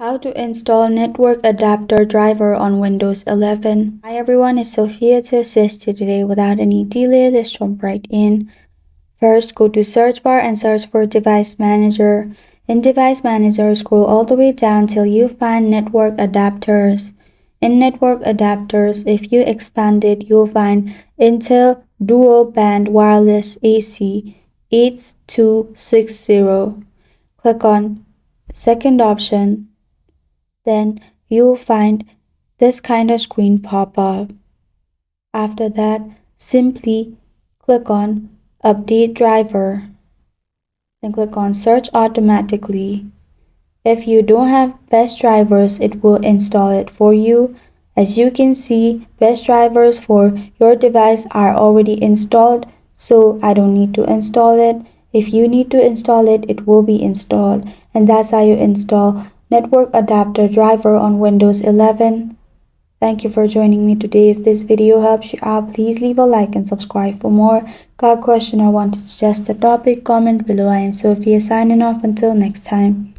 How to install network adapter driver on Windows 11. Hi everyone, it's Sophia to assist you today. Without any delay, let's jump right in. First, go to search bar and search for device manager. In device manager, scroll all the way down till you find network adapters. In network adapters, if you expand it, you'll find Intel dual band wireless AC 8260. Click on second option. Then you'll find this kind of screen pop up. After that, simply click on Update Driver. Then click on Search Automatically. If you don't have best drivers, it will install it for you. As you can see, best drivers for your device are already installed, so I don't need to install it. If you need to install it, it will be installed. And that's how you install network adapter driver on Windows 11. Thank you for joining me today. If this video helps you out, please leave a like and subscribe for more. Got a question or want to suggest a topic? Comment below. I am Sophia signing off until next time.